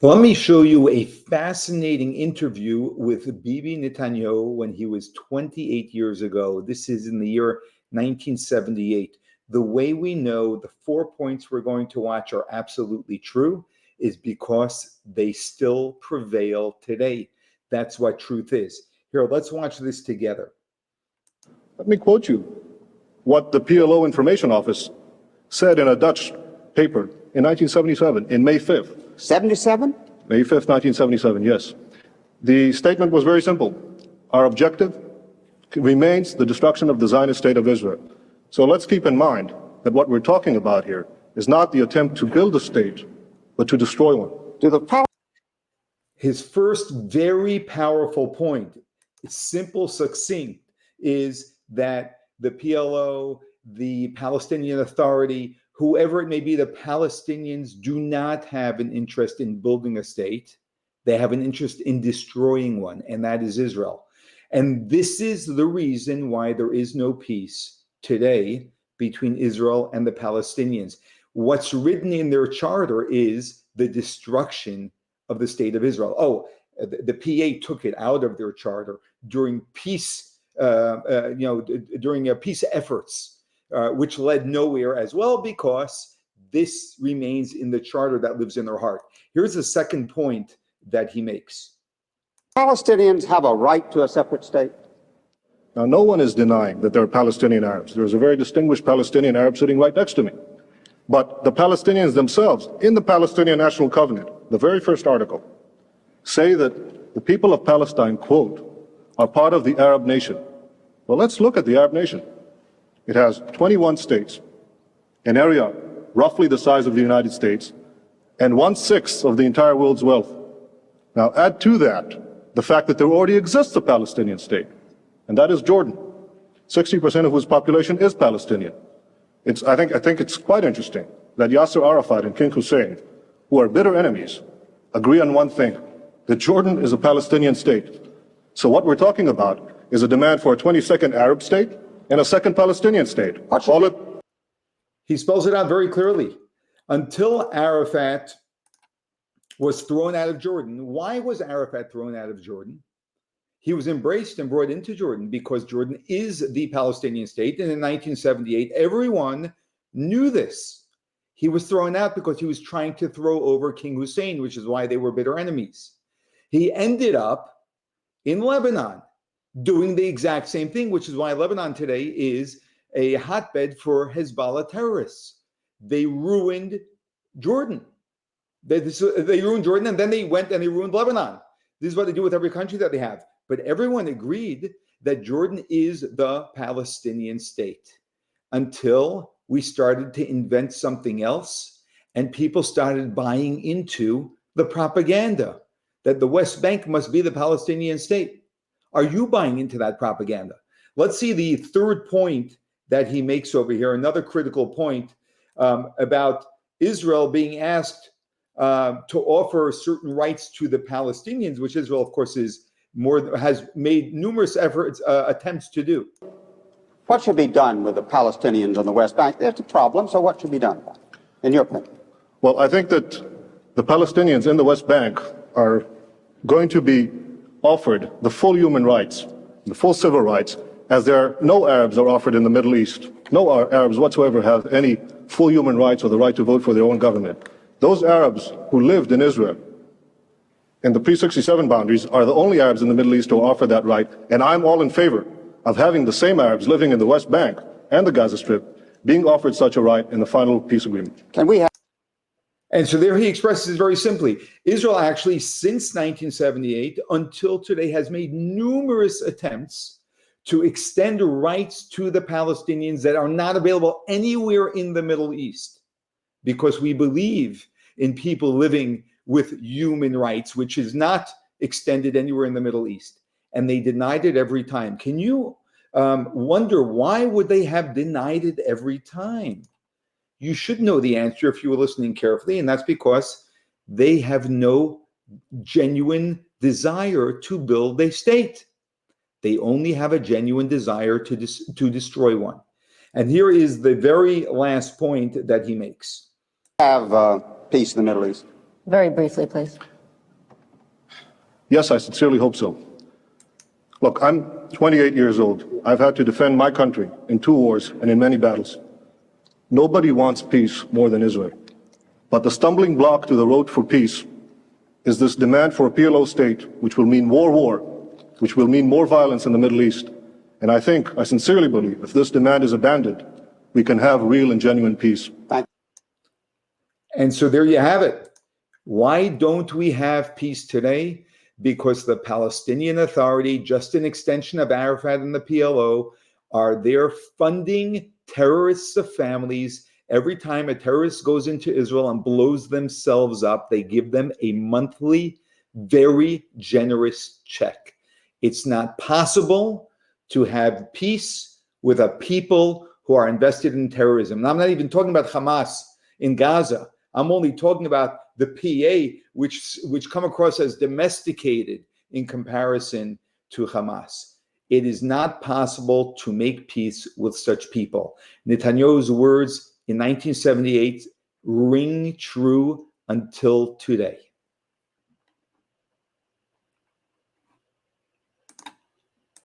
Let me show you a fascinating interview with Bibi Netanyahu when he was 28 years ago. This is in the year 1978. The way we know the 4 points we're going to watch are absolutely true is because they still prevail today. That's what truth is. Here, let's watch this together. Let me quote you what the PLO Information Office said in a Dutch paper in 1977, in May 5th. 77? May 5th, 1977, yes. The statement was very simple. Our objective remains the destruction of the Zionist state of Israel. So let's keep in mind that what we're talking about here is not the attempt to build a state, but to destroy one. His first very powerful point, simple, succinct, is that the PLO, the Palestinian Authority, whoever it may be, the Palestinians do not have an interest in building a state. They have an interest in destroying one, and that is Israel. And this is the reason why there is no peace today between Israel and the Palestinians. What's written in their charter is the destruction of the state of Israel. Oh, the PA took it out of their charter during peace, during peace efforts, which led nowhere as well, because this remains in the charter that lives in their heart. Here's the second point that he makes. Palestinians have a right to a separate state. Now, no one is denying that there are Palestinian Arabs. There's a very distinguished Palestinian Arab sitting right next to me. But the Palestinians themselves, in the Palestinian National Covenant, the very first article, say that the people of Palestine, quote, are part of the Arab nation. Well, let's look at the Arab nation. It has 21 states, an area roughly the size of the United States, and 1/6 of the entire world's wealth. Now, add to that the fact that there already exists a Palestinian state, and that is Jordan, 60% of whose population is Palestinian. I think it's quite interesting that Yasser Arafat and King Hussein, who are bitter enemies, agree on one thing, that Jordan is a Palestinian state. So what we're talking about is a demand for a 22nd Arab state and a second Palestinian state. He spells it out very clearly. Until Arafat was thrown out of Jordan. Why was Arafat thrown out of Jordan? He was embraced and brought into Jordan because Jordan is the Palestinian state. And in 1978, everyone knew this. He was thrown out because he was trying to throw over King Hussein, which is why they were bitter enemies. He ended up in Lebanon doing the exact same thing, which is why Lebanon today is a hotbed for Hezbollah terrorists. They ruined Jordan. They ruined Jordan, and then they went and they ruined Lebanon. This is what they do with every country that they have. But everyone agreed that Jordan is the Palestinian state until we started to invent something else and people started buying into the propaganda that the West Bank must be the Palestinian state. Are you buying into that propaganda? Let's see the third point that he makes over here, another critical point about Israel being asked to offer certain rights to the Palestinians, which Israel, of course, has made numerous attempts to do. What should be done with the Palestinians on the West Bank? There's a problem, so what should be done, in your opinion? Well, I think that the Palestinians in the West Bank are going to be offered the full human rights, the full civil rights, as no Arabs are offered in the Middle East. No Arabs whatsoever have any full human rights or the right to vote for their own government. Those Arabs who lived in Israel in the pre-67 boundaries are the only Arabs in the Middle East who offer that right, and I'm all in favor of having the same Arabs living in the West Bank and the Gaza Strip being offered such a right in the final peace agreement. And so there he expresses very simply, Israel actually, since 1978 until today, has made numerous attempts to extend rights to the Palestinians that are not available anywhere in the Middle East, because we believe in people living with human rights, which is not extended anywhere in the Middle East. And they denied it every time. Can you wonder why would they have denied it every time? You should know the answer if you were listening carefully, and that's because they have no genuine desire to build a state. They only have a genuine desire to destroy one. And here is the very last point that he makes. Have peace in the Middle East. Very briefly, please. Yes, I sincerely hope so. Look, I'm 28 years old. I've had to defend my country in 2 wars and in many battles. Nobody wants peace more than Israel. But the stumbling block to the road for peace is this demand for a PLO state, which will mean more war, which will mean more violence in the Middle East. And I sincerely believe, if this demand is abandoned, we can have real and genuine peace. And so there you have it. Why don't we have peace today? Because the Palestinian Authority, just an extension of Arafat and the PLO, are there funding terrorists of families. Every time a terrorist goes into Israel and blows themselves up, they give them a monthly, very generous check. It's not possible to have peace with a people who are invested in terrorism. And I'm not even talking about Hamas in Gaza. I'm only talking about the PA, which come across as domesticated in comparison to Hamas. It is not possible to make peace with such people. Netanyahu's words in 1978 ring true until today.